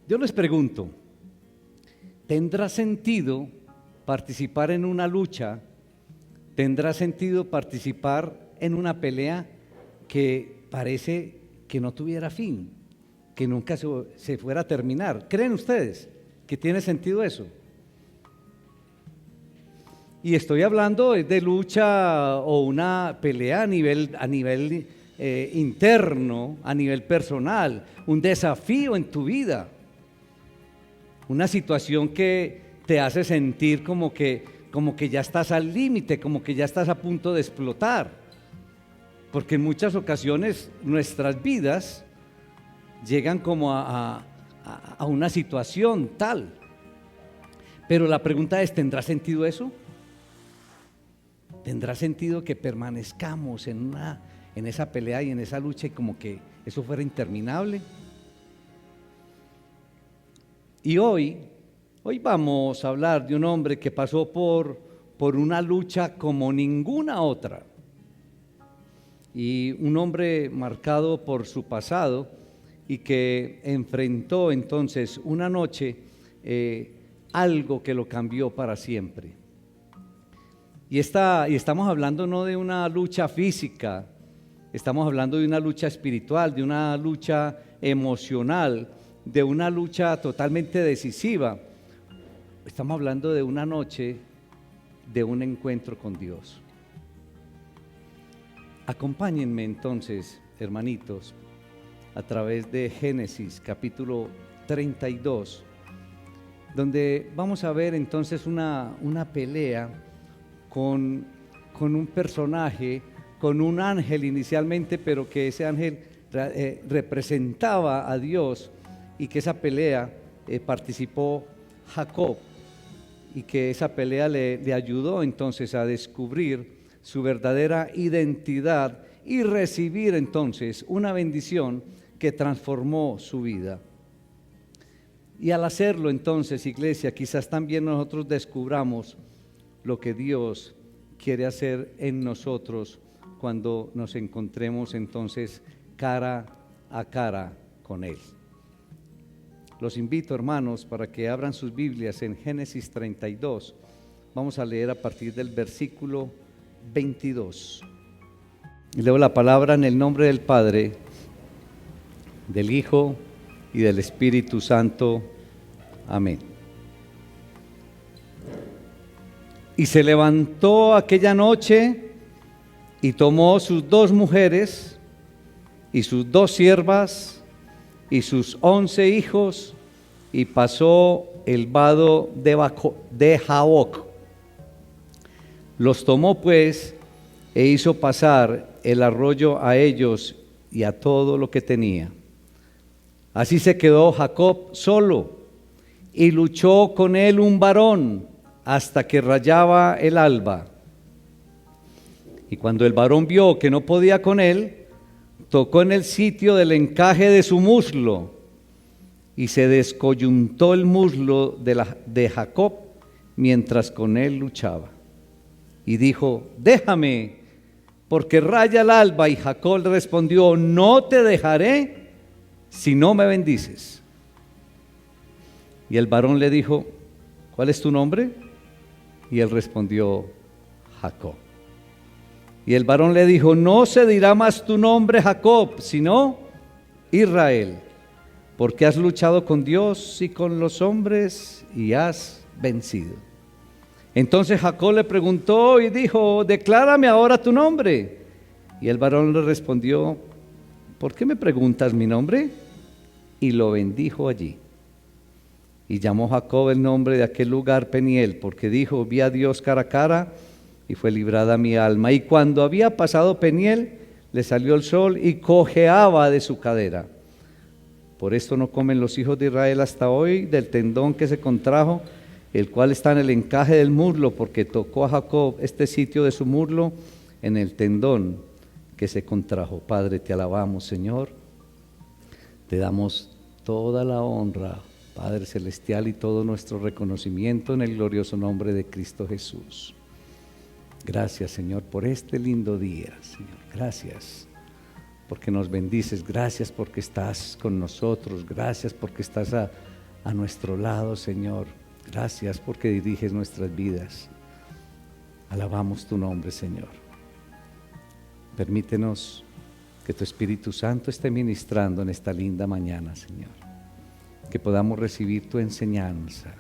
Yo les pregunto, ¿tendrá sentido participar en una lucha? ¿Tendrá sentido participar en una pelea que parece que no tuviera fin, que nunca se fuera a terminar? ¿Creen ustedes que tiene sentido eso? Y estoy hablando de lucha o una pelea a nivel interno, a nivel personal, un desafío en tu vida, una situación que te hace sentir como que ya estás al límite, como que ya estás a punto de explotar, porque en muchas ocasiones nuestras vidas llegan como a una situación tal, pero la pregunta es, ¿tendrá sentido eso? ¿Tendrá sentido que permanezcamos en esa pelea y en esa lucha y como que eso fuera interminable? Y hoy vamos a hablar de un hombre que pasó por una lucha como ninguna otra. Y un hombre marcado por su pasado y que enfrentó entonces una noche algo que lo cambió para siempre. Y estamos hablando no de una lucha física, estamos hablando de una lucha espiritual, de una lucha emocional, de una lucha totalmente decisiva. Estamos hablando de una noche de un encuentro con Dios. Acompáñenme entonces, hermanitos, a través de Génesis capítulo 32, donde vamos a ver entonces una pelea con un personaje, con un ángel inicialmente, pero que ese ángel representaba a Dios, y que esa pelea participó Jacob, y que esa pelea le ayudó entonces a descubrir su verdadera identidad y recibir entonces una bendición que transformó su vida. Y al hacerlo entonces, iglesia, quizás también nosotros descubramos lo que Dios quiere hacer en nosotros cuando nos encontremos entonces cara a cara con Él. Los invito, hermanos, para que abran sus Biblias en Génesis 32. Vamos a leer a partir del versículo 22. Y leo la palabra en el nombre del Padre, del Hijo y del Espíritu Santo. Amén. Y se levantó aquella noche y tomó sus 2 mujeres y sus 2 siervas y sus 11 hijos y pasó el vado de Jaboc. Los tomó pues e hizo pasar el arroyo a ellos y a todo lo que tenía. Así se quedó Jacob solo y luchó con él un varón hasta que rayaba el alba. Y cuando el varón vio que no podía con él, tocó en el sitio del encaje de su muslo, y se descoyuntó el muslo de Jacob mientras con él luchaba. Y dijo: déjame, porque raya el alba. Y Jacob le respondió: no te dejaré si no me bendices. Y el varón le dijo: ¿cuál es tu nombre? Y él respondió: Jacob. Y el varón le dijo: no se dirá más tu nombre Jacob, sino Israel, porque has luchado con Dios y con los hombres y has vencido. Entonces Jacob le preguntó y dijo: declárame ahora tu nombre. Y el varón le respondió: ¿por qué me preguntas mi nombre? Y lo bendijo allí. Y llamó Jacob el nombre de aquel lugar Peniel, porque dijo: vi a Dios cara a cara y fue librada mi alma. Y cuando había pasado Peniel, le salió el sol y cojeaba de su cadera. Por esto no comen los hijos de Israel hasta hoy del tendón que se contrajo, el cual está en el encaje del muslo, porque tocó a Jacob este sitio de su muslo en el tendón que se contrajo. Padre, te alabamos, Señor, te damos toda la honra, Padre Celestial, y todo nuestro reconocimiento en el glorioso nombre de Cristo Jesús. Gracias, Señor, por este lindo día, Señor. Gracias porque nos bendices, gracias porque estás con nosotros, gracias porque estás a nuestro lado, Señor. Gracias porque diriges nuestras vidas. Alabamos tu nombre, Señor. Permítenos que tu Espíritu Santo esté ministrando en esta linda mañana, Señor. Que podamos recibir tu enseñanza,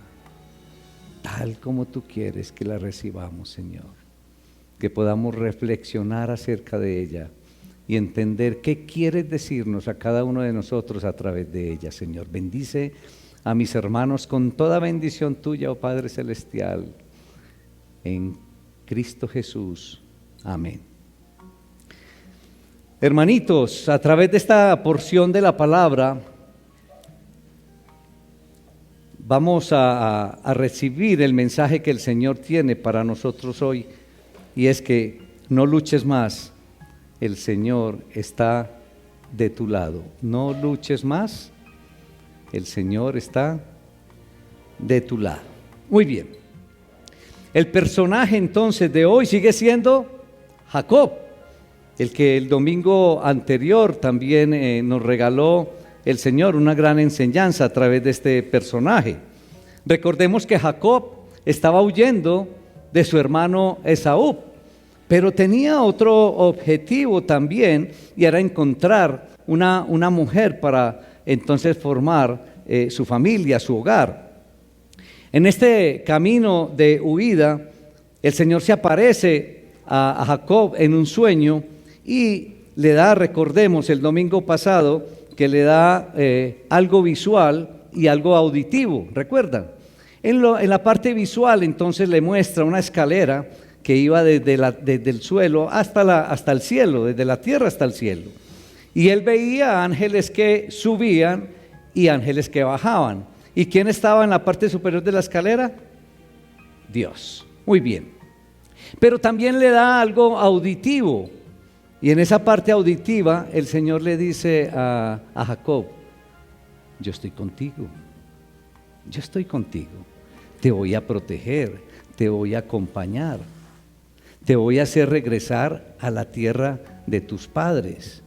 tal como tú quieres que la recibamos, Señor. Que podamos reflexionar acerca de ella y entender qué quieres decirnos a cada uno de nosotros a través de ella, Señor. Bendice a mis hermanos con toda bendición tuya, oh Padre Celestial, en Cristo Jesús. Amén. Hermanitos, a través de esta porción de la palabra, vamos a recibir el mensaje que el Señor tiene para nosotros hoy, y es que no luches más, el Señor está de tu lado. No luches más, el Señor está de tu lado. Muy bien. El personaje entonces de hoy sigue siendo Jacob, el que el domingo anterior también nos regaló el Señor una gran enseñanza a través de este personaje. Recordemos que Jacob estaba huyendo de su hermano Esaú, pero tenía otro objetivo también, y era encontrar una mujer para entonces formar su familia, su hogar. En este camino de huida, el Señor se aparece a Jacob en un sueño y le da, recordemos el domingo pasado, que le da algo visual y algo auditivo, ¿recuerdan? En la parte visual entonces le muestra una escalera que iba desde el suelo hasta el cielo, desde la tierra hasta el cielo. Y él veía ángeles que subían y ángeles que bajaban. ¿Y quién estaba en la parte superior de la escalera? Dios. Muy bien. Pero también le da algo auditivo. Y en esa parte auditiva el Señor le dice a Jacob: yo estoy contigo, yo estoy contigo, te voy a proteger, te voy a acompañar, te voy a hacer regresar a la tierra de tus padres.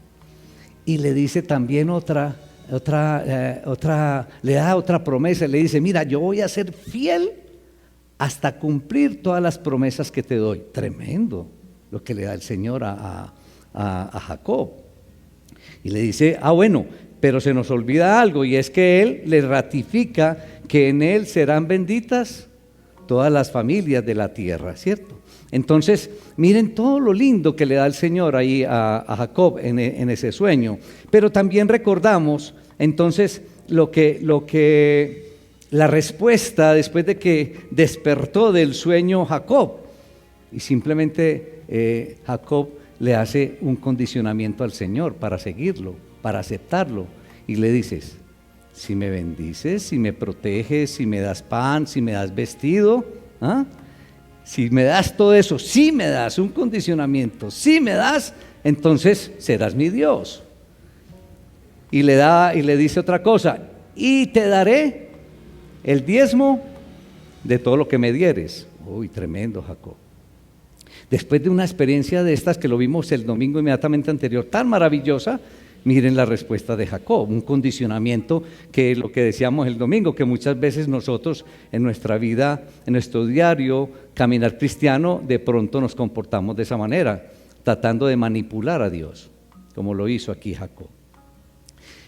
Y le dice también le da otra promesa, le dice: mira, yo voy a ser fiel hasta cumplir todas las promesas que te doy. Tremendo lo que le da el Señor a Jacob. Y le dice: bueno, pero se nos olvida algo, y es que él le ratifica que en él serán benditas todas las familias de la tierra, ¿cierto? Entonces, miren todo lo lindo que le da el Señor ahí a Jacob en ese sueño. Pero también recordamos entonces la respuesta después de que despertó del sueño Jacob. Y simplemente Jacob le hace un condicionamiento al Señor para seguirlo, para aceptarlo. Y le dices: si me bendices, si me proteges, si me das pan, si me das vestido, si me das todo eso, si me das un condicionamiento, si me das, entonces serás mi Dios. Y le dice otra cosa: y te daré el diezmo de todo lo que me dieres. Uy, tremendo, Jacob. Después de una experiencia de estas que lo vimos el domingo inmediatamente anterior, tan maravillosa, miren la respuesta de Jacob, un condicionamiento que es lo que decíamos el domingo, que muchas veces nosotros en nuestra vida, en nuestro diario caminar cristiano, de pronto nos comportamos de esa manera, tratando de manipular a Dios, como lo hizo aquí Jacob.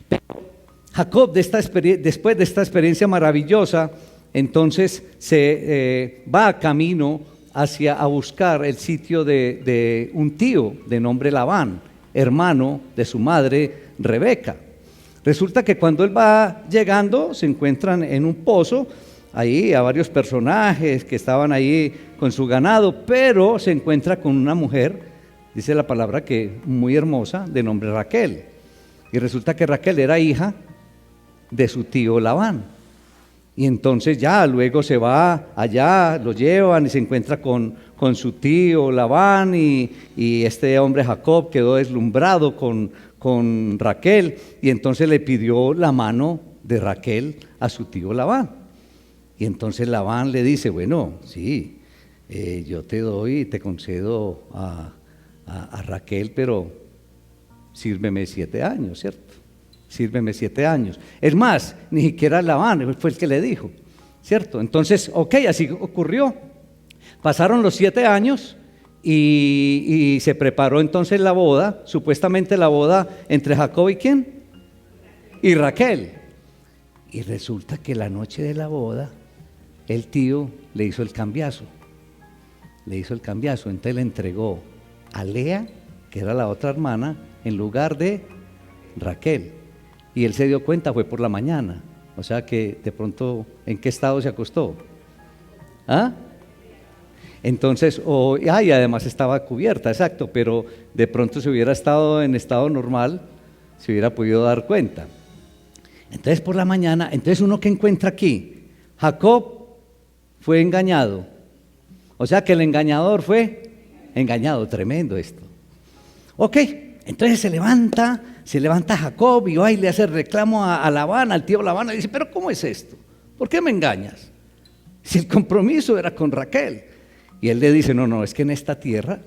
Pero Jacob, después de esta experiencia maravillosa, entonces se va camino a buscar el sitio de un tío de nombre Labán, hermano de su madre Rebeca. Resulta que cuando él va llegando se encuentran en un pozo ahí a varios personajes que estaban ahí con su ganado, pero se encuentra con una mujer, dice la palabra que muy hermosa, de nombre Raquel. Y resulta que Raquel era hija de su tío Labán. Y entonces ya luego se va allá, lo llevan y se encuentra con su tío Labán, y este hombre Jacob quedó deslumbrado con Raquel, y entonces le pidió la mano de Raquel a su tío Labán. Y entonces Labán le dice: bueno, sí, yo te doy, te concedo a Raquel, pero sírveme 7 años, ¿cierto? sírveme 7 años. Es más, ni siquiera Labán fue el que le dijo, ¿cierto? Entonces, ok, así ocurrió. Pasaron los 7 años y se preparó entonces la boda, supuestamente la boda entre Jacob y ¿quién? Y Raquel. Y resulta que la noche de la boda, el tío le hizo el cambiazo. Entonces le entregó a Lea, que era la otra hermana, en lugar de Raquel. Y él se dio cuenta, fue por la mañana. O sea que de pronto, ¿en qué estado se acostó? ¿Ah? Entonces, y además estaba cubierta, exacto, pero de pronto si hubiera estado en estado normal, se hubiera podido dar cuenta. Entonces por la mañana, entonces uno que encuentra aquí, Jacob fue engañado. O sea que el engañador fue engañado, tremendo esto. Ok, entonces se levanta Jacob y va y le hace reclamo a Labán, al tío Labán, y dice, pero ¿cómo es esto? ¿Por qué me engañas? Si el compromiso era con Raquel. Y él le dice, no, es que en esta tierra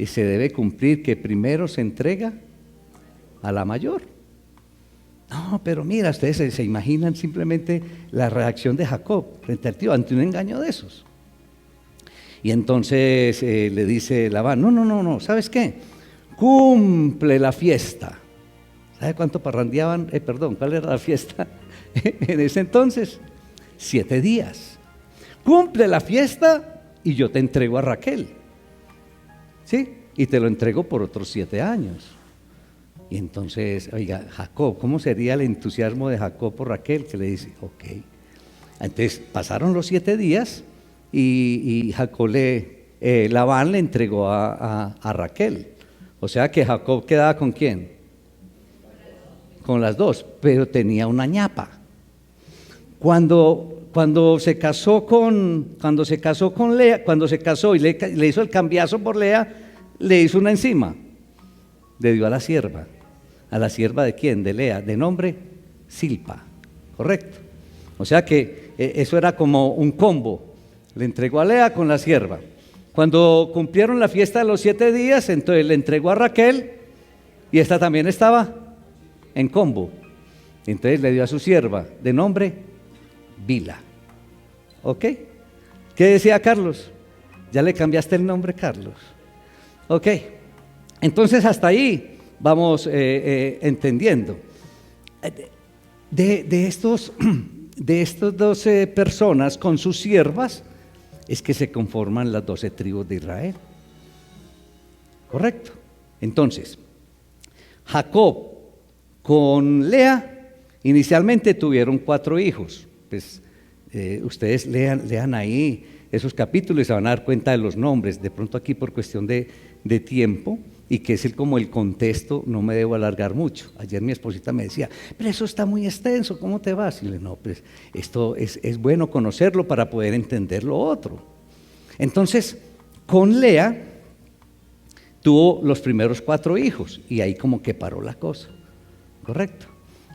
se debe cumplir que primero se entrega a la mayor. No, pero mira, ustedes se imaginan simplemente la reacción de Jacob frente al tío, ante un engaño de esos. Y entonces le dice Labán, no, ¿sabes qué? Cumple la fiesta. ¿Sabe cuánto parrandeaban? ¿Cuál era la fiesta en ese entonces? 7 días. Cumple la fiesta y yo te entrego a Raquel. ¿Sí? Y te lo entrego por otros 7 años. Y entonces, oiga, Jacob, ¿cómo sería el entusiasmo de Jacob por Raquel? Que le dice, ok. Entonces pasaron los 7 días y Jacob Labán le entregó a Raquel. O sea que Jacob quedaba ¿con quién? Con las dos, pero tenía una ñapa. Cuando se casó con Lea, cuando se casó y le hizo el cambiazo por Lea, le hizo una encima, le dio a la sierva de quién, de Lea, de nombre Silpa, correcto. O sea que eso era como un combo, le entregó a Lea con la sierva. Cuando cumplieron la fiesta de los 7 días, entonces le entregó a Raquel y esta también estaba en combo. Entonces le dio a su sierva de nombre Bila. ¿Ok? ¿Qué decía Carlos? ¿Ya le cambiaste el nombre, Carlos? Ok. Entonces hasta ahí vamos entendiendo. De estos 12 personas con sus siervas es que se conforman las 12 tribus de Israel. ¿Correcto? Entonces, Jacob con Lea inicialmente tuvieron 4 hijos. Pues ustedes lean ahí esos capítulos y se van a dar cuenta de los nombres. De pronto aquí por cuestión de tiempo y que es como el contexto, no me debo alargar mucho. Ayer mi esposita me decía, pero eso está muy extenso, ¿cómo te vas? Y le dije, no, pues esto es bueno conocerlo para poder entender lo otro. Entonces, con Lea tuvo los primeros 4 hijos y ahí como que paró la cosa, ¿correcto?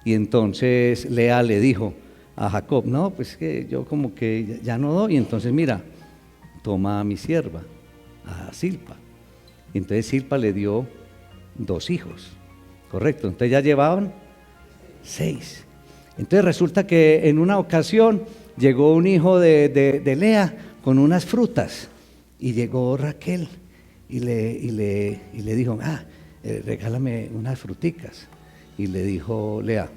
Y entonces Lea le dijo a Jacob, no, pues que yo como que ya no doy, entonces mira, toma a mi sierva, a Silpa. Y entonces Silpa le dio 2 hijos, correcto, entonces ya llevaban 6. Entonces resulta que en una ocasión llegó un hijo de Lea con unas frutas y llegó Raquel y le dijo, regálame unas fruticas. Y le dijo Lea,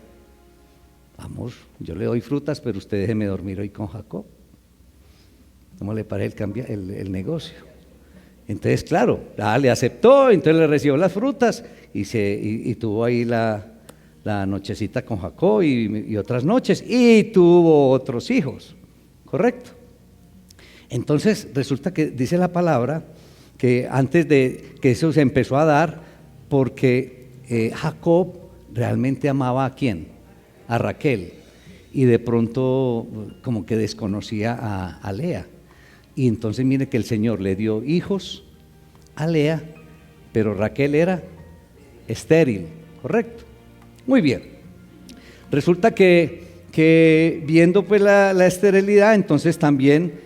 vamos, yo le doy frutas, pero usted déjeme dormir hoy con Jacob. ¿Cómo le parece el negocio? Entonces, claro, le aceptó, entonces le recibió las frutas y tuvo ahí la nochecita con Jacob y otras noches, y tuvo otros hijos, ¿correcto? Entonces, resulta que dice la palabra que antes de que eso se empezó a dar, porque Jacob realmente amaba ¿a quién? A Raquel, y de pronto como que desconocía a Lea. Y entonces mire que el Señor le dio hijos a Lea, pero Raquel era estéril, ¿correcto? Muy bien. Resulta que viendo pues la esterilidad, entonces también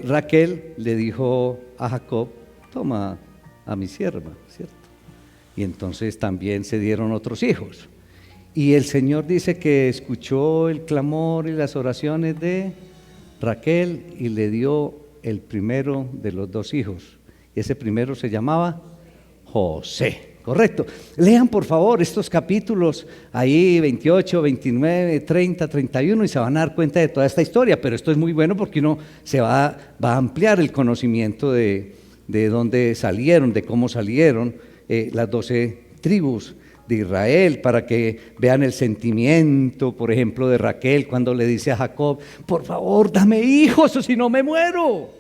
Raquel le dijo a Jacob, toma a mi sierva, ¿cierto? Y entonces también se dieron otros hijos. Y el Señor dice que escuchó el clamor y las oraciones de Raquel y le dio el primero de los dos hijos. Y ese primero se llamaba José. Correcto. Lean por favor estos capítulos, ahí 28, 29, 30, 31 y se van a dar cuenta de toda esta historia, pero esto es muy bueno porque uno va a ampliar el conocimiento de dónde salieron, de cómo salieron las 12 tribus de Israel, para que vean el sentimiento, por ejemplo, de Raquel cuando le dice a Jacob: por favor, dame hijos o si no me muero.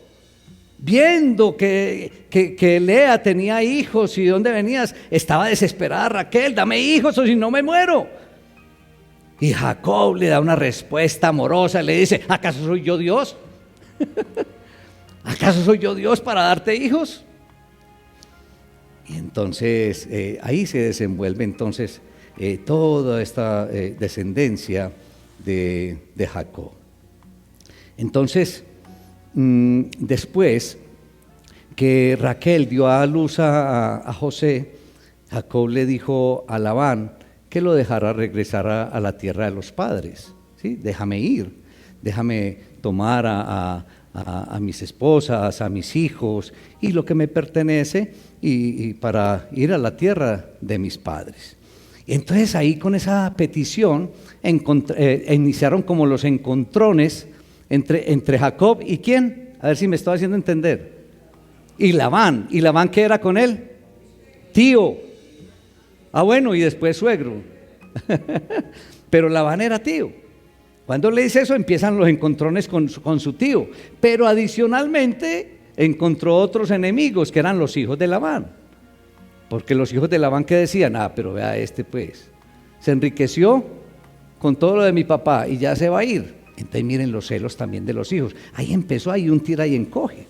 Viendo que Lea tenía hijos y de dónde venías, estaba desesperada Raquel: dame hijos o si no me muero. Y Jacob le da una respuesta amorosa, le dice: ¿acaso soy yo Dios? ¿Acaso soy yo Dios para darte hijos? Y entonces ahí se desenvuelve entonces toda esta descendencia de Jacob. Entonces, después que Raquel dio a luz a José, Jacob le dijo a Labán que lo dejara regresar a la tierra de los padres. ¿Sí? Déjame ir, déjame tomar a mis esposas, a mis hijos y lo que me pertenece y para ir a la tierra de mis padres. Y entonces ahí con esa petición iniciaron como los encontrones entre Jacob y ¿quién? A ver si me estoy haciendo entender. Y Labán. ¿Y Labán qué era con él? Tío. Ah, bueno, y después suegro. Pero Labán era tío. Cuando le dice eso, empiezan los encontrones con su tío. Pero adicionalmente encontró otros enemigos que eran los hijos de Labán. Porque los hijos de Labán, ¿qué decían? Ah, pero vea pues, se enriqueció con todo lo de mi papá y ya se va a ir. Entonces miren los celos también de los hijos. Ahí empezó ahí un tira y encoge.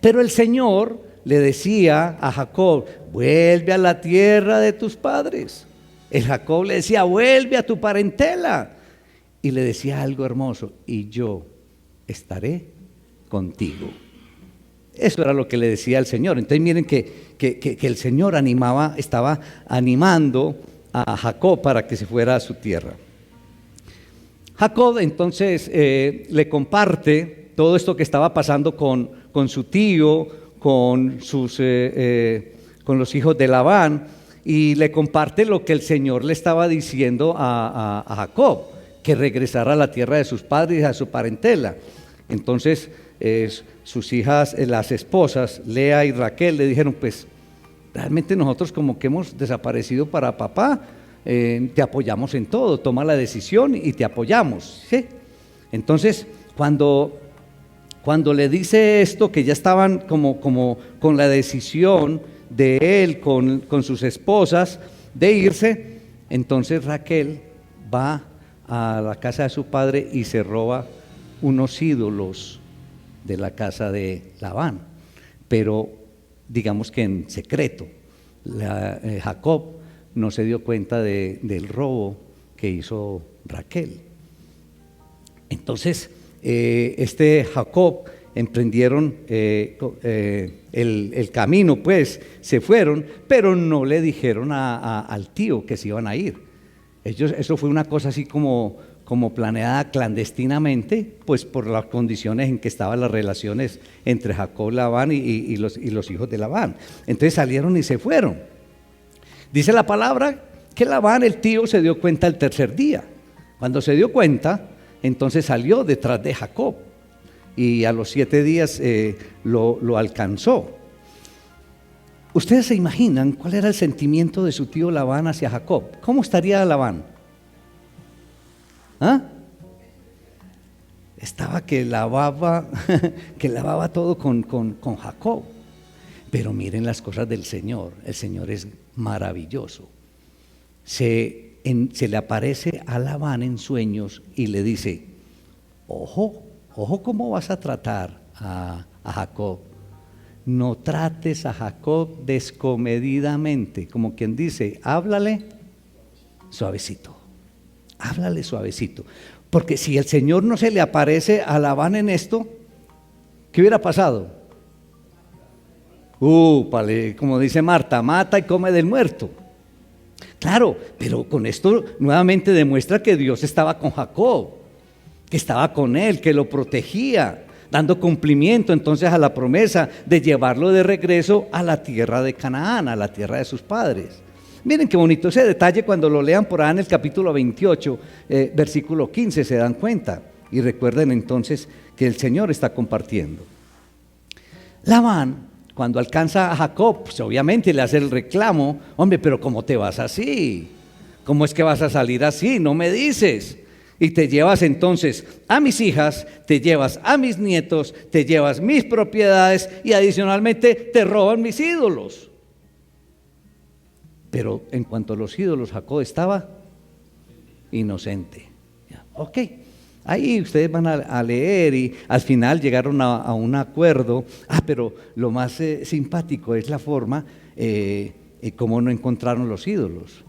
Pero el Señor le decía a Jacob: vuelve a la tierra de tus padres. El Jacob le decía: vuelve a tu parentela. Y le decía algo hermoso: y yo estaré contigo. Eso era lo que le decía el Señor. Entonces miren que el Señor estaba animando a Jacob para que se fuera a su tierra. Jacob entonces le comparte todo esto que estaba pasando con su tío, con los hijos de Labán, y le comparte lo que el Señor le estaba diciendo a Jacob, que regresara a la tierra de sus padres y a su parentela. Entonces sus hijas, las esposas Lea y Raquel, le dijeron: pues realmente nosotros como que hemos desaparecido para papá, te apoyamos en todo, toma la decisión y te apoyamos, ¿sí? Entonces cuando le dice esto, que ya estaban como con la decisión de él con sus esposas de irse, entonces Raquel va a la casa de su padre y se roba unos ídolos de la casa de Labán, pero digamos que en secreto. Jacob no se dio cuenta del robo que hizo Raquel. Entonces Jacob emprendieron el camino, pues se fueron, pero no le dijeron al tío que se iban a ir. Eso fue una cosa así como planeada clandestinamente, pues por las condiciones en que estaban las relaciones entre Jacob, Labán y los hijos de Labán. Entonces salieron y se fueron. Dice la palabra que Labán, el tío, se dio cuenta el tercer día. Cuando se dio cuenta, entonces salió detrás de Jacob y a los 7 días lo alcanzó. ¿Ustedes se imaginan cuál era el sentimiento de su tío Labán hacia Jacob? ¿Cómo estaría Labán? ¿Ah? Estaba que lavaba todo con Jacob. Pero miren las cosas del Señor. El Señor es maravilloso. Se le aparece a Labán en sueños y le dice: ojo cómo vas a tratar a Jacob. No trates a Jacob descomedidamente, como quien dice, háblale suavecito, porque si el Señor no se le aparece a Labán en esto, ¿qué hubiera pasado? Como dice Marta, mata y come del muerto. Claro, pero con esto nuevamente demuestra que Dios estaba con Jacob, que estaba con él, que lo protegía, dando cumplimiento entonces a la promesa de llevarlo de regreso a la tierra de Canaán, a la tierra de sus padres. Miren qué bonito ese detalle, cuando lo lean por ahí en el capítulo 28, versículo 15, se dan cuenta. Y recuerden entonces que el Señor está compartiendo. Labán, cuando alcanza a Jacob, pues obviamente le hace el reclamo: hombre, pero ¿cómo te vas así? ¿Cómo es que vas a salir así? No me dices. Y te llevas entonces a mis hijas, te llevas a mis nietos, te llevas mis propiedades y adicionalmente te roban mis ídolos. Pero en cuanto a los ídolos, Jacob estaba inocente. Ok, ahí ustedes van a leer y al final llegaron a un acuerdo. Pero lo más simpático es la forma cómo no encontraron los ídolos.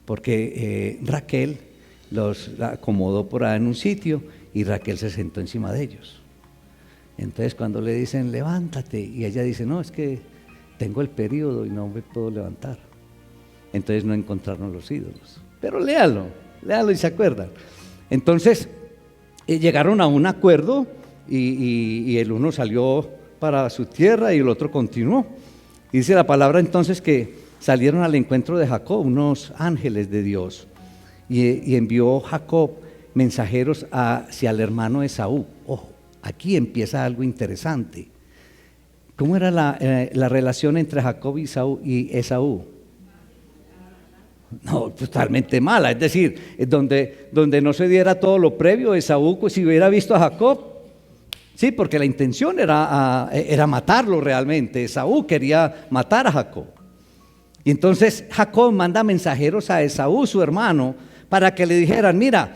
Porque Raquel los acomodó por ahí en un sitio y Raquel se sentó encima de ellos. Entonces cuando le dicen levántate, y ella dice: no, es que tengo el periodo y no me puedo levantar. Entonces no encontraron los ídolos. Pero léalo y se acuerdan. Entonces llegaron a un acuerdo y el uno salió para su tierra y el otro continuó. Y dice la palabra entonces que salieron al encuentro de Jacob unos ángeles de Dios, y envió Jacob mensajeros hacia el hermano Esaú. Ojo, aquí empieza algo interesante. ¿Cómo era la relación entre Jacob y Esaú? No, totalmente mala. Es decir, donde no se diera todo lo previo, Esaú, pues, si hubiera visto a Jacob, sí, porque la intención era matarlo realmente. Esaú quería matar a Jacob. Y entonces Jacob manda mensajeros a Esaú, su hermano, para que le dijeran: mira,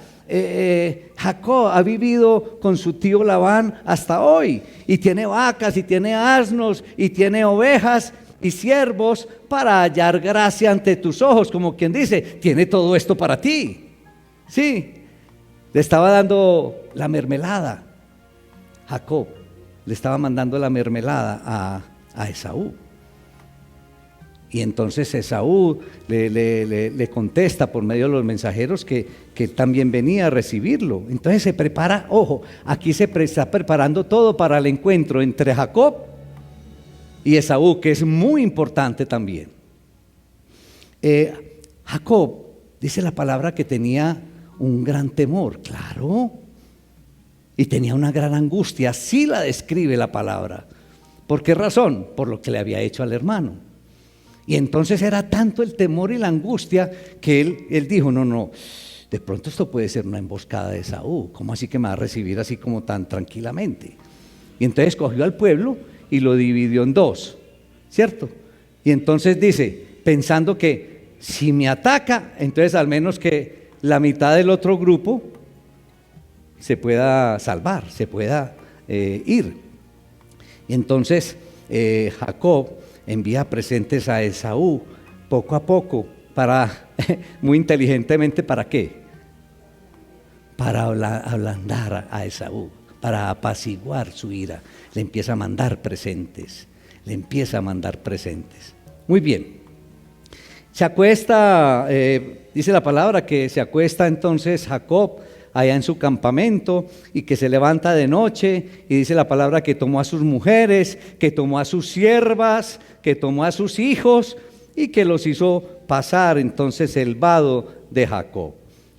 Jacob ha vivido con su tío Labán hasta hoy, y tiene vacas, y tiene asnos, y tiene ovejas y siervos para hallar gracia ante tus ojos. Como quien dice, tiene todo esto para ti. Sí, le estaba dando la mermelada. Jacob le estaba mandando la mermelada a Esaú. Y entonces Esaú le contesta por medio de los mensajeros que él también venía a recibirlo. Entonces se prepara, ojo, aquí se está preparando todo para el encuentro entre Jacob y Esaú, que es muy importante también. Jacob, dice la palabra, que tenía un gran temor, claro, y tenía una gran angustia. Así la describe la palabra. ¿Por qué razón? Por lo que le había hecho al hermano. Y entonces era tanto el temor y la angustia que él dijo: no, de pronto esto puede ser una emboscada de Esaú. ¿Cómo así que me va a recibir así como tan tranquilamente? Y entonces cogió al pueblo y lo dividió en dos, ¿cierto? Y entonces dice, pensando que si me ataca, entonces al menos que la mitad del otro grupo se pueda salvar, se pueda ir. Y entonces Jacob envía presentes a Esaú poco a poco, muy inteligentemente, ¿para qué? Para ablandar a Esaú, para apaciguar su ira. Le empieza a mandar presentes, Muy bien. Se acuesta, dice la palabra que se acuesta entonces Jacob allá en su campamento, y que se levanta de noche, y dice la palabra que tomó a sus mujeres, que tomó a sus siervas, que tomó a sus hijos, y que los hizo pasar entonces el vado de Jacob.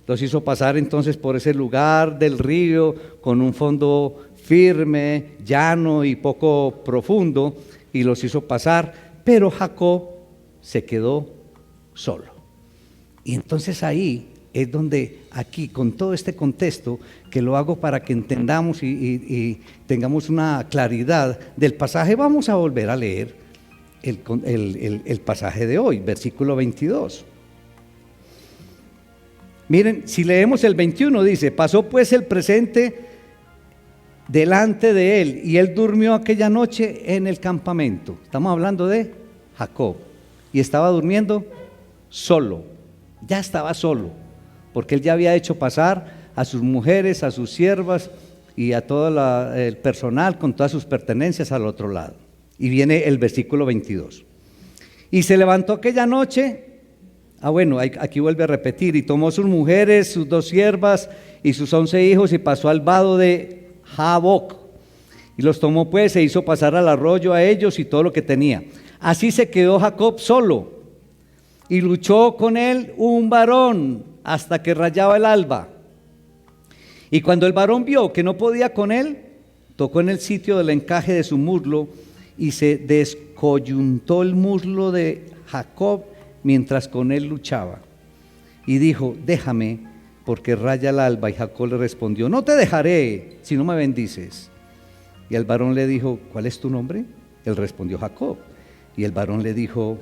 Los hizo pasar entonces por ese lugar del río con un fondo firme, llano y poco profundo, y los hizo pasar, pero Jacob se quedó solo. Y entonces ahí es donde, aquí, con todo este contexto, que lo hago para que entendamos y tengamos una claridad del pasaje, vamos a volver a leer el pasaje de hoy, versículo 22. Miren, si leemos el 21, dice: pasó pues el presente delante de él, y él durmió aquella noche en el campamento. Estamos hablando de Jacob, y estaba durmiendo solo, ya estaba solo, porque él ya había hecho pasar a sus mujeres, a sus siervas y a todo el personal con todas sus pertenencias al otro lado. Y viene el versículo 22. Y se levantó aquella noche Bueno, aquí vuelve a repetir, y tomó sus mujeres, sus 2 siervas y sus 11 hijos y pasó al vado de Jaboc. Y los tomó pues e hizo pasar al arroyo a ellos y todo lo que tenía. Así se quedó Jacob solo y luchó con él un varón hasta que rayaba el alba. Y cuando el varón vio que no podía con él, tocó en el sitio del encaje de su muslo y se descoyuntó el muslo de Jacob mientras con él luchaba. Y dijo: déjame, porque raya el alba. Y Jacob le respondió: no te dejaré si no me bendices. Y el varón le dijo: ¿cuál es tu nombre? Él respondió: Jacob. Y el varón le dijo: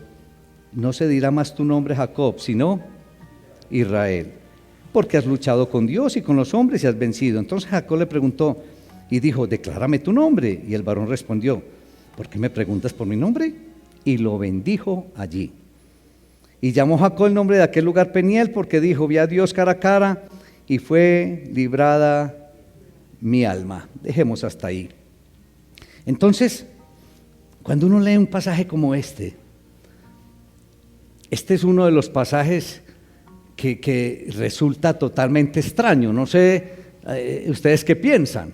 no se dirá más tu nombre Jacob, sino Israel, porque has luchado con Dios y con los hombres y has vencido. Entonces Jacob le preguntó y dijo: declárame tu nombre. Y el varón respondió: ¿por qué me preguntas por mi nombre? Y lo bendijo allí. Y llamó Jacob el nombre de aquel lugar Peniel, porque dijo: vi a Dios cara a cara y fue librada mi alma. Dejemos hasta ahí. Entonces, cuando uno lee un pasaje como este es uno de los pasajes que resulta totalmente extraño. No sé, ¿ustedes qué piensan?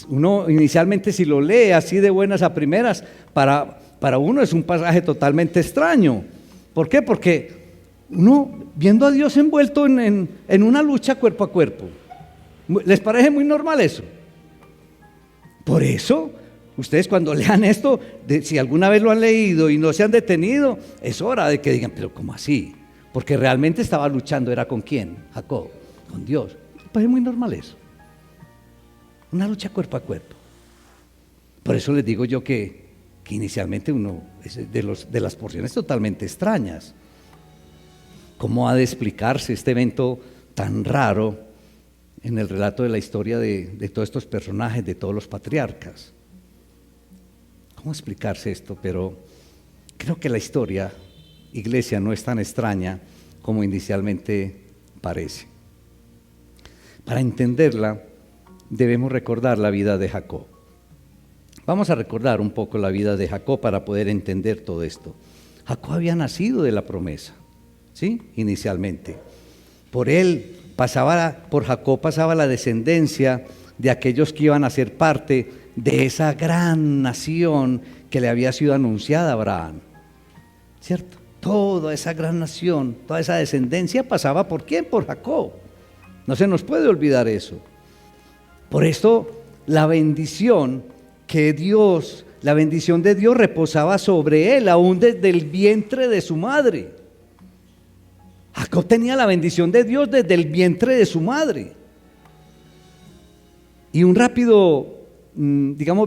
Uno inicialmente, si lo lee así de buenas a primeras, para uno es un pasaje totalmente extraño. ¿Por qué? Porque uno viendo a Dios envuelto en una lucha cuerpo a cuerpo, ¿les parece muy normal eso? Por eso, ustedes cuando lean esto, si alguna vez lo han leído y no se han detenido, es hora de que digan: pero ¿cómo así? Porque realmente estaba luchando, ¿era con quién? Jacob, con Dios. ¿Les parece muy normal eso? Una lucha cuerpo a cuerpo. Por eso les digo yo que inicialmente uno es de las porciones totalmente extrañas. ¿Cómo ha de explicarse este evento tan raro en el relato de la historia de todos estos personajes, de todos los patriarcas? ¿Cómo explicarse esto? Pero creo que la historia, iglesia, no es tan extraña como inicialmente parece. Para entenderla, debemos recordar la vida de Jacob. Vamos a recordar un poco la vida de Jacob para poder entender todo esto. Jacob había nacido de la promesa, ¿sí? Inicialmente. Por Jacob pasaba la descendencia de aquellos que iban a ser parte de esa gran nación que le había sido anunciada a Abraham, ¿cierto? Toda esa gran nación, toda esa descendencia pasaba ¿por quién? Por Jacob. No se nos puede olvidar eso. Por esto la bendición de Dios reposaba sobre él aún desde el vientre de su madre. Jacob tenía la bendición de Dios desde el vientre de su madre. Y un rápido,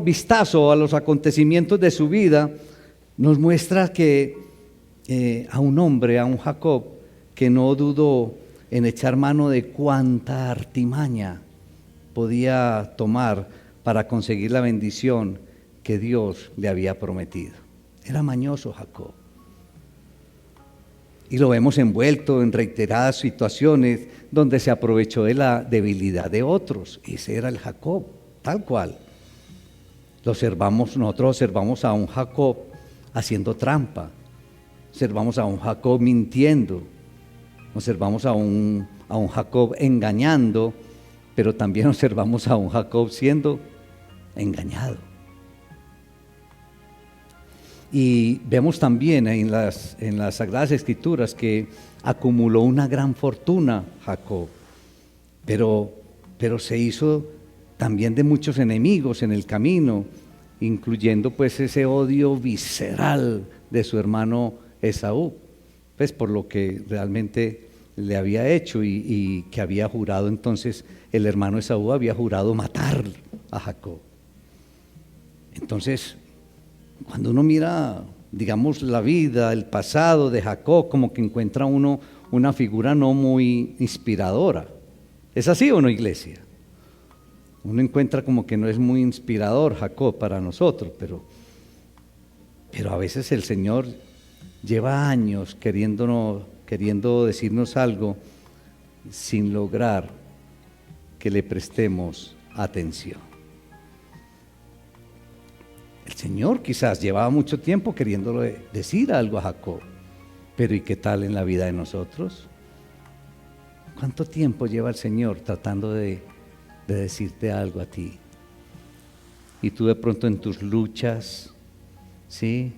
vistazo a los acontecimientos de su vida nos muestra que a un hombre, a un Jacob, que no dudó en echar mano de cuanta artimaña podía tomar para conseguir la bendición que Dios le había prometido. Era mañoso Jacob. Y lo vemos envuelto en reiteradas situaciones donde se aprovechó de la debilidad de otros. Ese era el Jacob, tal cual. Nosotros observamos a un Jacob haciendo trampa, observamos a un Jacob mintiendo, observamos a un Jacob engañando, pero también observamos a un Jacob siendo engañado. Y vemos también en las Sagradas Escrituras que acumuló una gran fortuna Jacob, pero se hizo también de muchos enemigos en el camino, incluyendo pues ese odio visceral de su hermano Esaú, pues por lo que realmente le había hecho y que había jurado. Entonces el hermano Esaú había jurado matar a Jacob. Entonces, cuando uno mira, la vida, el pasado de Jacob, como que encuentra uno una figura no muy inspiradora. ¿Es así o no, iglesia? Uno encuentra como que no es muy inspirador Jacob para nosotros, pero a veces el Señor lleva años queriendo decirnos algo sin lograr que le prestemos atención. El Señor quizás llevaba mucho tiempo queriéndole decir algo a Jacob, Pero ¿y qué tal en la vida de nosotros? ¿Cuánto tiempo lleva el Señor tratando de decirte algo a ti? Y tú de pronto en tus luchas, ¿sí?,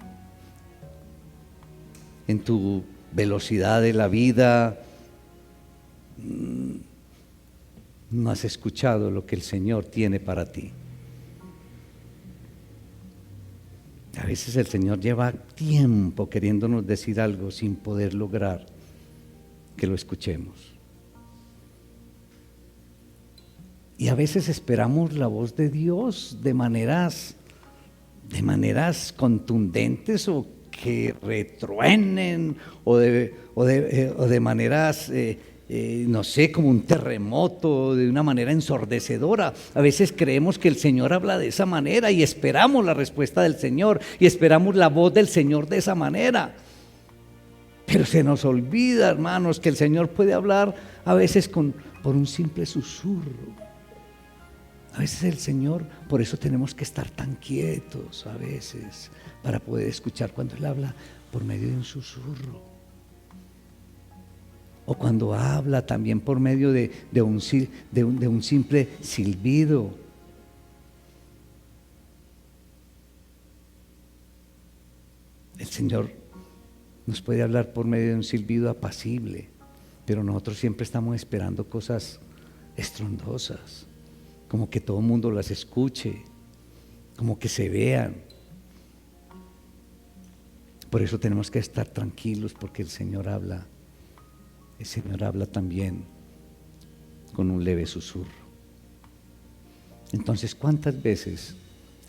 en tu velocidad de la vida, no has escuchado lo que el Señor tiene para ti. A veces el Señor lleva tiempo queriéndonos decir algo sin poder lograr que lo escuchemos. Y a veces esperamos la voz de Dios de maneras contundentes o que retruenen o de maneras, no sé, como un terremoto, de una manera ensordecedora. A veces creemos que el Señor habla de esa manera y esperamos la respuesta del Señor y esperamos la voz del Señor de esa manera. Pero se nos olvida, hermanos, que el Señor puede hablar a veces por un simple susurro. A veces el Señor, por eso tenemos que estar tan quietos a veces, para poder escuchar cuando Él habla por medio de un susurro. O cuando habla también por medio de un simple silbido. El Señor nos puede hablar por medio de un silbido apacible, pero nosotros siempre estamos esperando cosas estrondosas, como que todo el mundo las escuche, como que se vean. Por eso tenemos que estar tranquilos, porque el Señor habla también con un leve susurro. Entonces, ¿cuántas veces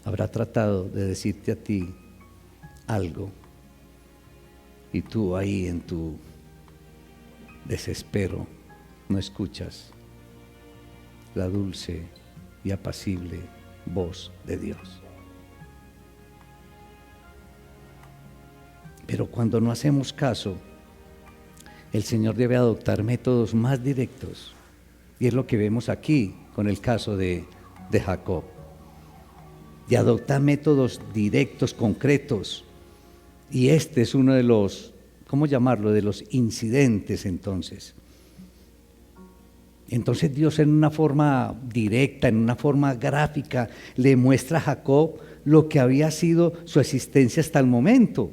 habrá tratado de decirte a ti algo y tú ahí en tu desespero no escuchas la dulce y apacible voz de Dios? Pero cuando no hacemos caso, el Señor debe adoptar métodos más directos, y es lo que vemos aquí con el caso de Jacob. Y adopta métodos directos, concretos, y este es uno de los, ¿cómo llamarlo?, de los incidentes entonces. Entonces Dios, en una forma directa, en una forma gráfica, le muestra a Jacob lo que había sido su existencia hasta el momento.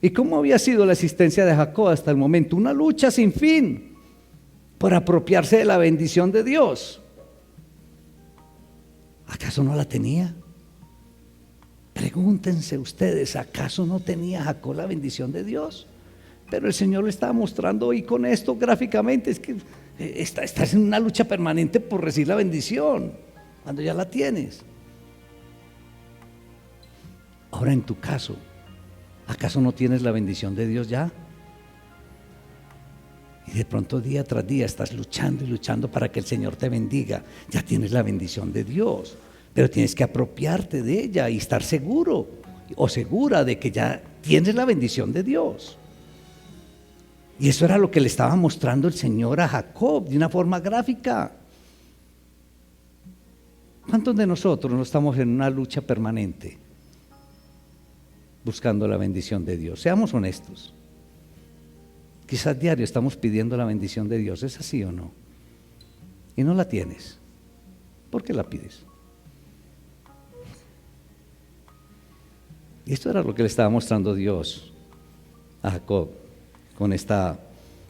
¿Y cómo había sido la existencia de Jacob hasta el momento? Una lucha sin fin por apropiarse de la bendición de Dios. ¿Acaso no la tenía? Pregúntense ustedes, ¿acaso no tenía Jacob la bendición de Dios? Pero el Señor le estaba mostrando hoy con esto gráficamente, es que estás en una lucha permanente por recibir la bendición, cuando ya la tienes. Ahora, en tu caso, ¿acaso no tienes la bendición de Dios ya? Y de pronto día tras día estás luchando y luchando para que el Señor te bendiga. Ya tienes la bendición de Dios, pero tienes que apropiarte de ella y estar seguro o segura de que ya tienes la bendición de Dios. Y eso era lo que le estaba mostrando el Señor a Jacob de una forma gráfica. ¿Cuántos de nosotros no estamos en una lucha permanente buscando la bendición de Dios? Seamos honestos. Quizás diario estamos pidiendo la bendición de Dios, ¿es así o no? Y no la tienes. ¿Por qué la pides? Y esto era lo que le estaba mostrando Dios a Jacob con este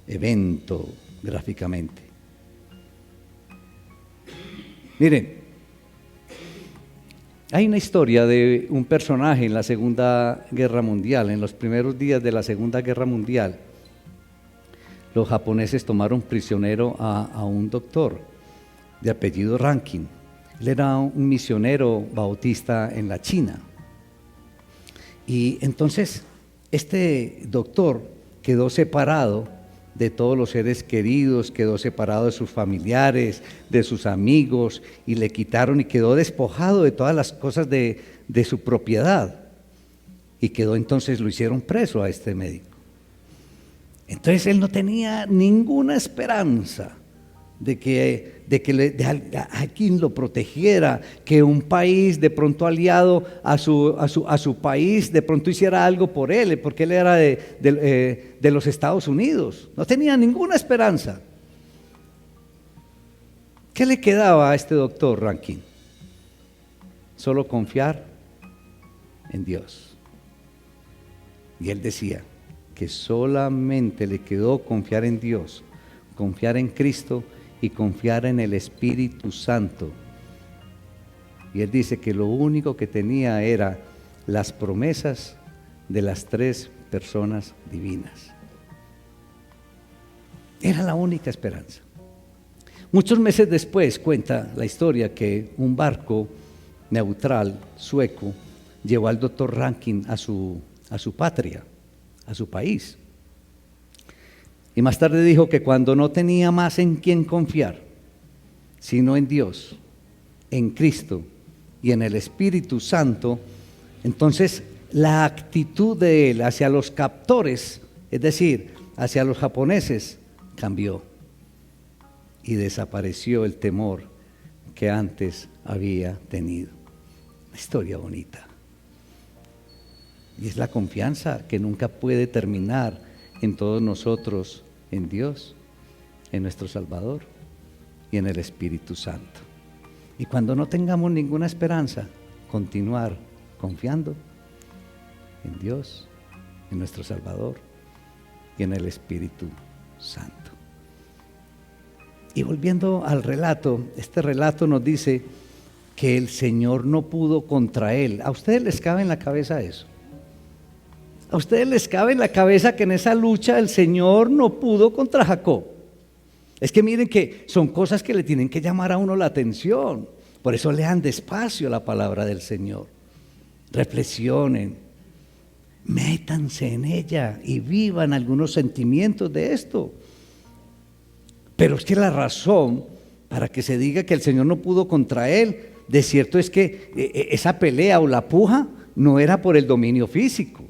evento gráficamente. Miren, hay una historia de un personaje en la Segunda Guerra Mundial. En los primeros días de la Segunda Guerra Mundial, los japoneses tomaron prisionero a un doctor de apellido Rankin. Él era un misionero bautista en la China. Y entonces este doctor quedó separado de todos los seres queridos, quedó separado de sus familiares, de sus amigos, y le quitaron y quedó despojado de todas las cosas de su propiedad. Y quedó entonces, lo hicieron preso a este médico. Entonces él no tenía ninguna esperanza de alguien lo protegiera, que un país de pronto aliado a su país de pronto hiciera algo por él, porque él era de los Estados Unidos. No tenía ninguna esperanza. ¿Qué le quedaba a este doctor Rankin? Solo confiar en Dios. Y él decía que solamente le quedó confiar en Dios, confiar en Cristo y confiar en el Espíritu Santo. Y él dice que lo único que tenía era las promesas de las 3 personas divinas. Era la única esperanza. Muchos meses después cuenta la historia que un barco neutral sueco llevó al doctor Rankin a su patria, a su país. Y más tarde dijo que cuando no tenía más en quién confiar, sino en Dios, en Cristo y en el Espíritu Santo, entonces la actitud de él hacia los captores, es decir, hacia los japoneses, cambió y desapareció el temor que antes había tenido. Una historia bonita. Y es la confianza que nunca puede terminar en todos nosotros, en Dios, en nuestro Salvador y en el Espíritu Santo. Y cuando no tengamos ninguna esperanza, continuar confiando en Dios, en nuestro Salvador y en el Espíritu Santo. Y volviendo al relato, este relato nos dice que el Señor no pudo contra él. ¿A ustedes les cabe en la cabeza eso? ¿A ustedes les cabe en la cabeza que en esa lucha el Señor no pudo contra Jacob? Es que miren que son cosas que le tienen que llamar a uno la atención. Por eso lean despacio la palabra del Señor. Reflexionen, métanse en ella y vivan algunos sentimientos de esto. Pero es que la razón para que se diga que el Señor no pudo contra él, de cierto es que esa pelea o la puja no era por el dominio físico.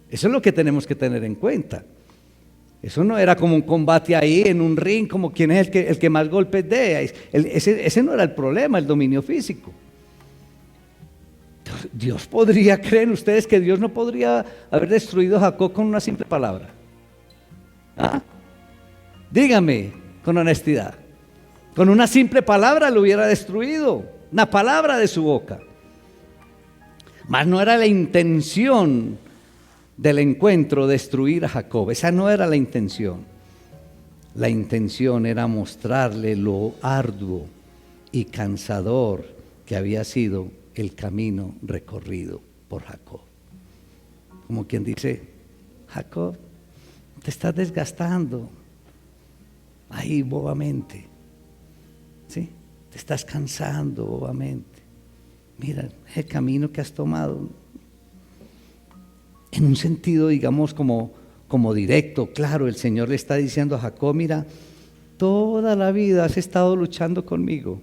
Eso es lo que tenemos que tener en cuenta. Eso no era como un combate ahí en un ring, como quién es el que más golpes dé. Ese no era el problema, el dominio físico. Dios podría, ¿creen ustedes que Dios no podría haber destruido a Jacob con una simple palabra? ¿Ah? Dígame con honestidad. Con una simple palabra lo hubiera destruido, una palabra de su boca. Mas no era la intención del encuentro destruir a Jacob, esa no era la intención. La intención era mostrarle lo arduo y cansador que había sido el camino recorrido por Jacob. Como quien dice, Jacob, te estás desgastando ahí bobamente, ¿sí? Te estás cansando bobamente. Mira el camino que has tomado. En un sentido, digamos, como directo, claro, el Señor le está diciendo a Jacob, mira, toda la vida has estado luchando conmigo,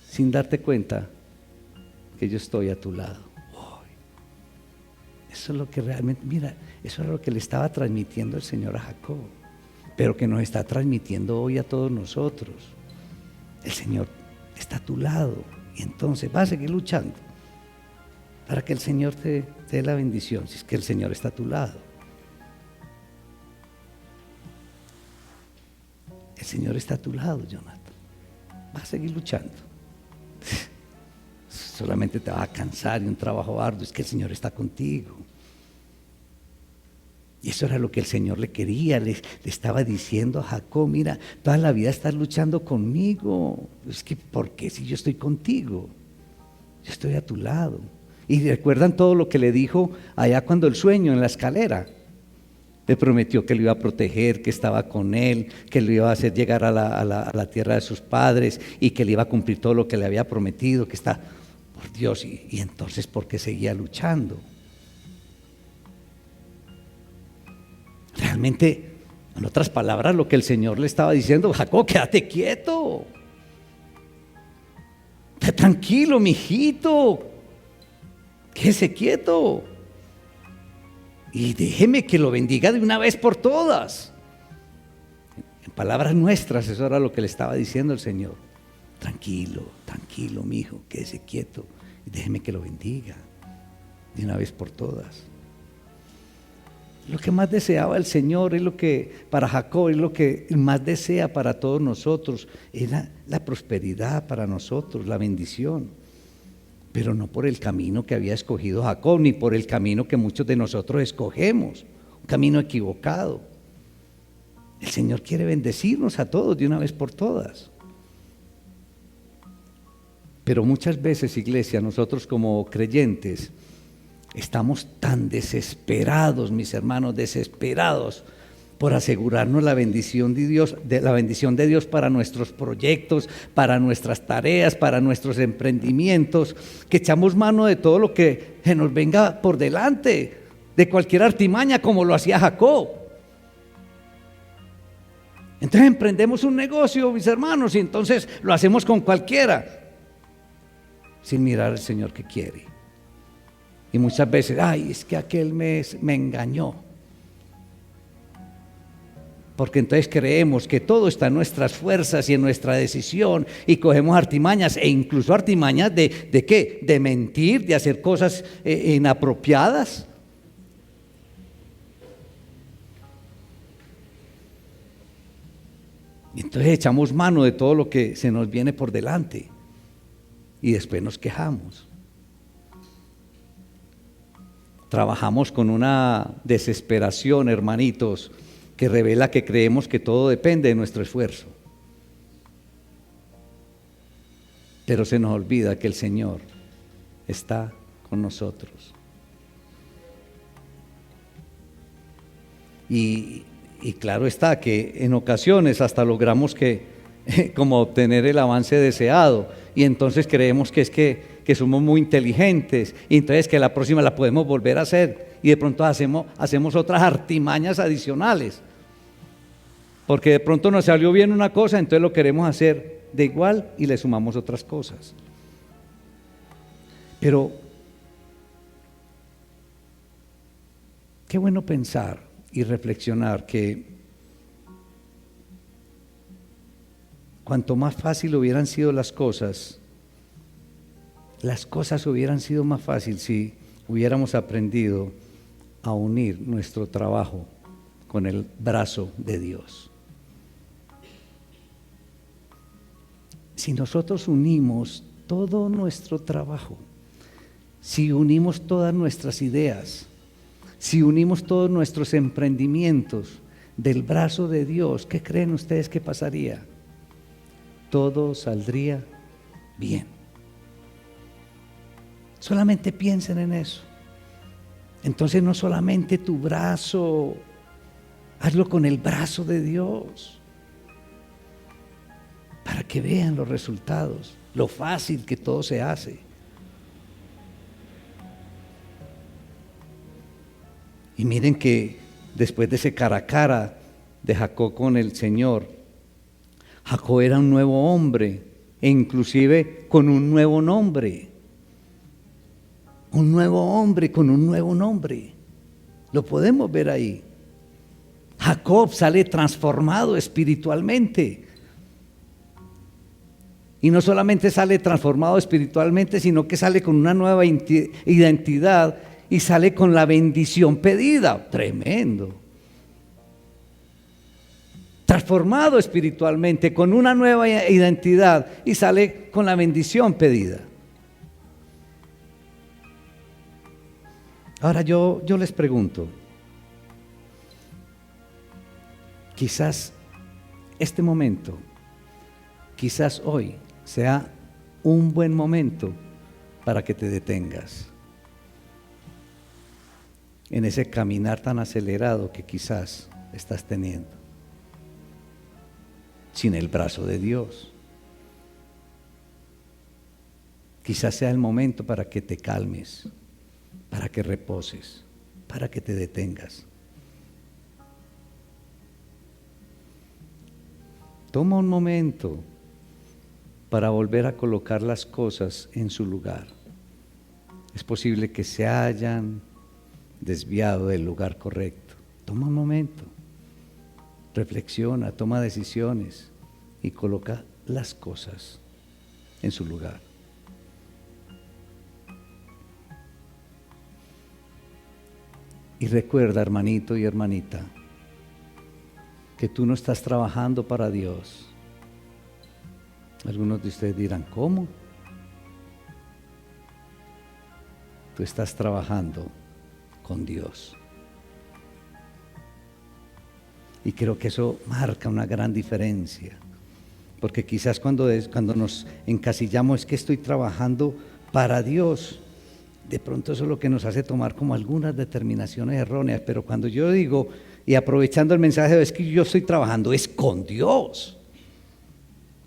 sin darte cuenta que yo estoy a tu lado. Eso es lo que realmente, mira, eso es lo que le estaba transmitiendo el Señor a Jacob, pero que nos está transmitiendo hoy a todos nosotros. El Señor está a tu lado y entonces vas a seguir luchando para que el Señor te dé la bendición, si es que el Señor está a tu lado. El Señor está a tu lado, Jonathan. Vas a seguir luchando. Solamente te va a cansar y un trabajo arduo, es que el Señor está contigo. Y eso era lo que el Señor le quería, le estaba diciendo a Jacob, mira, toda la vida estás luchando conmigo. Es que, ¿por qué si yo estoy contigo? Yo estoy a tu lado. Y recuerdan todo lo que le dijo allá cuando el sueño en la escalera. Le prometió que lo iba a proteger, que estaba con él, que lo iba a hacer llegar a la tierra de sus padres y que le iba a cumplir todo lo que le había prometido, que está por Dios. Y entonces, ¿por qué seguía luchando? Realmente, en otras palabras, lo que el Señor le estaba diciendo, Jacob, quédate quieto. Tranquilo, mijito. Quédese quieto. Y déjeme que lo bendiga de una vez por todas. En palabras nuestras, eso era lo que le estaba diciendo el Señor. Tranquilo, tranquilo, mi hijo, quédese quieto y déjeme que lo bendiga de una vez por todas. Lo que más deseaba el Señor es lo que para Jacob es lo que más desea para todos nosotros, era la prosperidad para nosotros, la bendición, pero no por el camino que había escogido Jacob, ni por el camino que muchos de nosotros escogemos, un camino equivocado. El Señor quiere bendecirnos a todos de una vez por todas. Pero muchas veces, iglesia, nosotros como creyentes estamos tan desesperados, mis hermanos, desesperados por asegurarnos la bendición de Dios para nuestros proyectos, para nuestras tareas, para nuestros emprendimientos, que echamos mano de todo lo que se nos venga por delante, de cualquier artimaña como lo hacía Jacob. Entonces emprendemos un negocio, mis hermanos, y entonces lo hacemos con cualquiera, sin mirar al Señor que quiere. Y muchas veces, ay, es que aquel mes me engañó. Porque entonces creemos que todo está en nuestras fuerzas y en nuestra decisión, y cogemos artimañas, e incluso artimañas ¿de qué? De mentir, de hacer cosas inapropiadas. Y entonces echamos mano de todo lo que se nos viene por delante y después nos quejamos. Trabajamos con una desesperación, hermanitos, que revela que creemos que todo depende de nuestro esfuerzo. Pero se nos olvida que el Señor está con nosotros. Y claro está que en ocasiones hasta logramos como obtener el avance deseado, y entonces creemos que es que somos muy inteligentes, y entonces que la próxima la podemos volver a hacer, y de pronto hacemos otras artimañas adicionales, porque de pronto nos salió bien una cosa, entonces lo queremos hacer de igual y le sumamos otras cosas. Pero qué bueno pensar y reflexionar que cuanto más fácil hubieran sido las cosas hubieran sido más fáciles si hubiéramos aprendido a unir nuestro trabajo con el brazo de Dios. Si nosotros unimos todo nuestro trabajo, si unimos todas nuestras ideas, si unimos todos nuestros emprendimientos del brazo de Dios, ¿qué creen ustedes que pasaría? Todo saldría bien. Solamente piensen en eso. Entonces no solamente tu brazo, hazlo con el brazo de Dios, para que vean los resultados, lo fácil que todo se hace. Y miren que después de ese cara a cara de Jacob con el Señor, Jacob era un nuevo hombre, e inclusive con un nuevo nombre. Un nuevo hombre con un nuevo nombre. Lo podemos ver ahí. Jacob sale transformado espiritualmente. Y no solamente sale transformado espiritualmente, sino que sale con una nueva identidad y sale con la bendición pedida. Tremendo. Transformado espiritualmente, con una nueva identidad, y sale con la bendición pedida. Ahora yo les pregunto, quizás este momento, quizás hoy sea un buen momento para que te detengas en ese caminar tan acelerado que quizás estás teniendo, sin el brazo de Dios. Quizás sea el momento para que te calmes, para que reposes, para que te detengas. Toma un momento para volver a colocar las cosas en su lugar. Es posible que se hayan desviado del lugar correcto. Toma un momento reflexiona, toma decisiones y coloca las cosas en su lugar. Y recuerda, hermanito y hermanita, que tú no estás trabajando para Dios. Algunos de ustedes dirán, ¿cómo? Tú estás trabajando con Dios. Y creo que eso marca una gran diferencia. Porque quizás cuando nos encasillamos es que estoy trabajando para Dios, de pronto eso es lo que nos hace tomar como algunas determinaciones erróneas. Pero cuando yo digo, y aprovechando el mensaje, es que yo estoy trabajando es con Dios,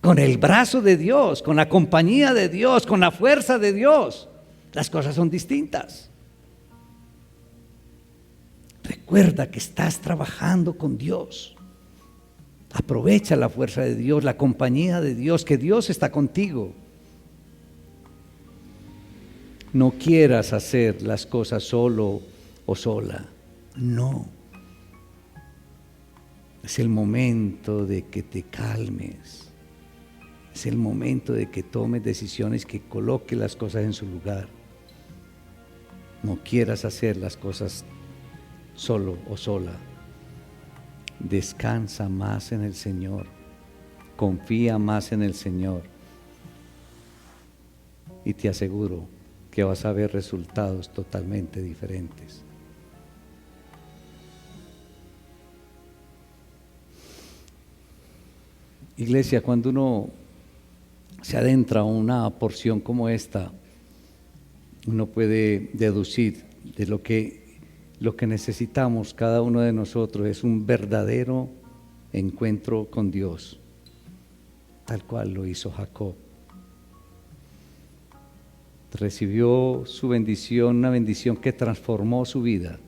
con el brazo de Dios, con la compañía de Dios, con la fuerza de Dios. Las cosas son distintas. Recuerda que estás trabajando con Dios. Aprovecha la fuerza de Dios, la compañía de Dios, que Dios está contigo. No quieras hacer las cosas solo o sola. No. Es el momento de que te calmes. Es el momento de que tomes decisiones, que coloques las cosas en su lugar. No quieras hacer las cosas solo o sola. Descansa más en el Señor. Confía más en el Señor. Y te aseguro que vas a ver resultados totalmente diferentes. Iglesia, cuando uno se adentra a una porción como esta, uno puede deducir de lo que necesitamos cada uno de nosotros es un verdadero encuentro con Dios, tal cual lo hizo Jacob. Recibió su bendición, una bendición que transformó su vida.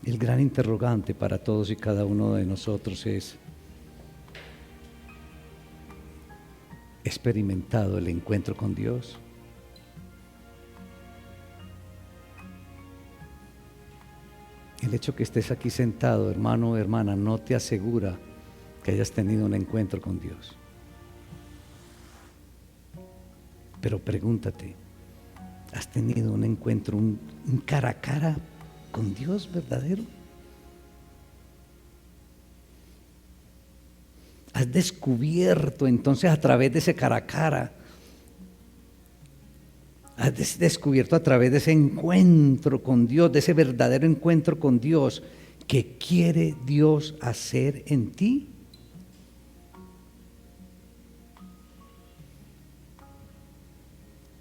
El gran interrogante para todos y cada uno de nosotros es: ¿experimentado el encuentro con Dios? El hecho que estés aquí sentado, hermano o hermana, no te asegura que hayas tenido un encuentro con Dios. Pero pregúntate, ¿has tenido un encuentro, un cara a cara con Dios verdadero? ¿Has descubierto entonces a través de ese cara a cara? ¿Has descubierto a través de ese encuentro con Dios, de ese verdadero encuentro con Dios, qué quiere Dios hacer en ti?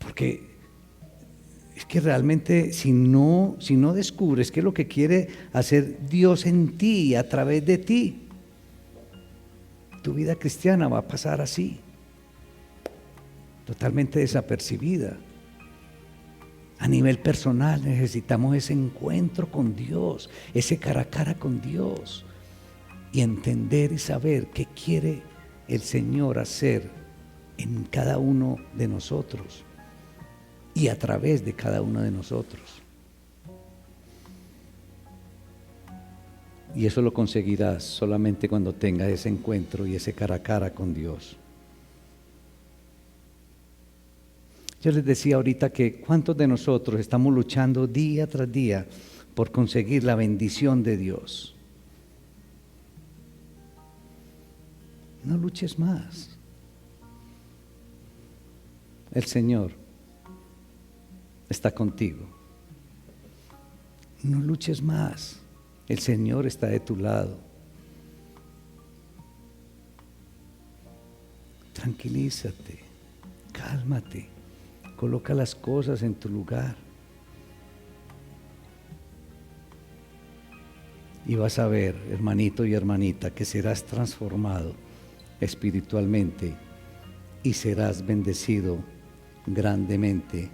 Porque es que realmente si no descubres qué es lo que quiere hacer Dios en ti, a través de ti, tu vida cristiana va a pasar así, totalmente desapercibida. A nivel personal necesitamos ese encuentro con Dios, ese cara a cara con Dios, y entender y saber qué quiere el Señor hacer en cada uno de nosotros y a través de cada uno de nosotros. Y eso lo conseguirás solamente cuando tengas ese encuentro y ese cara a cara con Dios. Yo les decía ahorita que cuántos de nosotros estamos luchando día tras día por conseguir la bendición de Dios. No luches más. El Señor está contigo. No luches más. El Señor está de tu lado. Tranquilízate, cálmate, coloca las cosas en tu lugar. Y vas a ver, hermanito y hermanita, que serás transformado espiritualmente y serás bendecido grandemente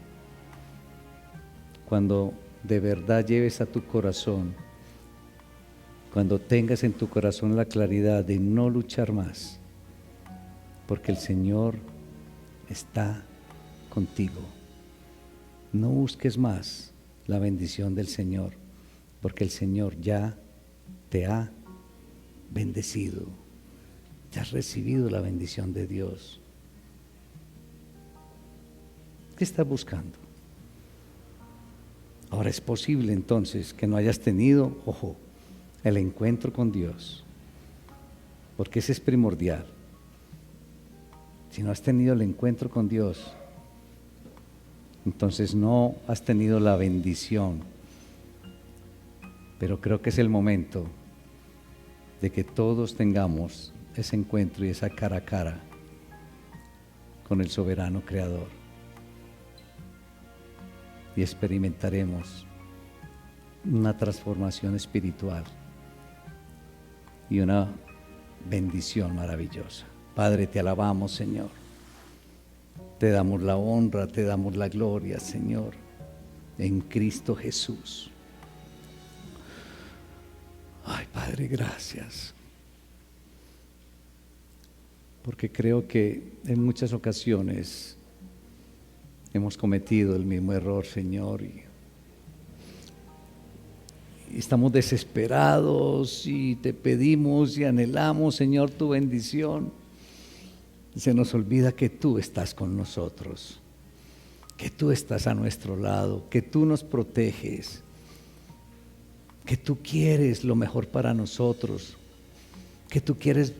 cuando de verdad lleves a tu corazón, cuando tengas en tu corazón la claridad de no luchar más, porque el Señor está contigo. No busques más la bendición del Señor, porque el Señor ya te ha bendecido. Ya has recibido la bendición de Dios. ¿Qué estás buscando? Ahora es posible entonces que no hayas tenido, ojo, el encuentro con Dios, porque ese es primordial. Si no has tenido el encuentro con Dios, entonces no has tenido la bendición. Pero creo que es el momento de que todos tengamos ese encuentro y esa cara a cara con el soberano creador. Y experimentaremos una transformación espiritual y una bendición maravillosa. Padre, te alabamos, Señor. Te damos la honra, te damos la gloria, Señor, en Cristo Jesús. Ay, Padre, gracias. Porque creo que en muchas ocasiones hemos cometido el mismo error, Señor, y estamos desesperados y te pedimos y anhelamos, Señor, tu bendición. Y se nos olvida que tú estás con nosotros, que tú estás a nuestro lado, que tú nos proteges, que tú quieres lo mejor para nosotros, que tú quieres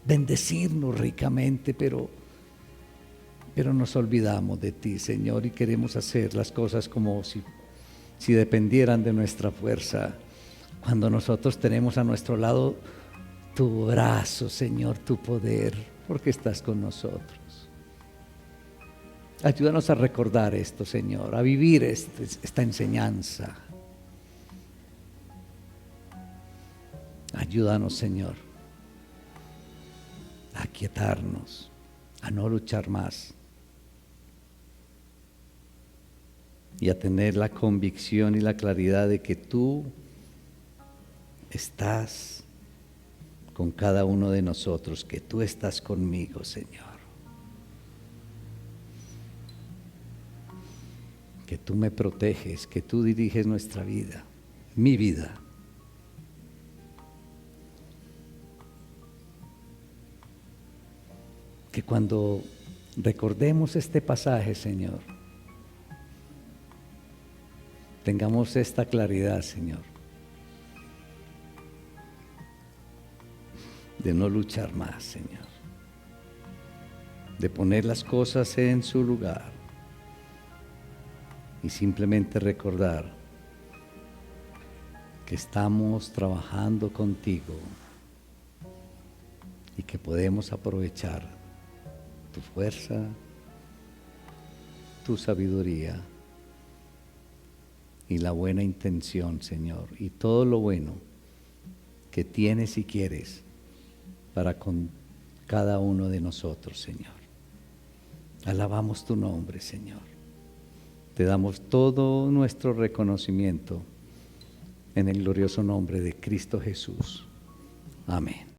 bendecirnos ricamente, pero nos olvidamos de ti, Señor, y queremos hacer las cosas como si dependieran de nuestra fuerza, cuando nosotros tenemos a nuestro lado tu brazo, Señor, tu poder, porque estás con nosotros. Ayúdanos a recordar esto, Señor, a vivir esta enseñanza. Ayúdanos, Señor, a aquietarnos, a no luchar más y a tener la convicción y la claridad de que tú estás con cada uno de nosotros, que tú estás conmigo, Señor. Que tú me proteges, que tú diriges nuestra vida, mi vida. Que cuando recordemos este pasaje, Señor, tengamos esta claridad, Señor, de no luchar más, Señor, de poner las cosas en su lugar y simplemente recordar que estamos trabajando contigo y que podemos aprovechar tu fuerza, tu sabiduría y la buena intención, Señor, y todo lo bueno que tienes y quieres para con cada uno de nosotros, Señor. Alabamos tu nombre, Señor. Te damos todo nuestro reconocimiento en el glorioso nombre de Cristo Jesús. Amén.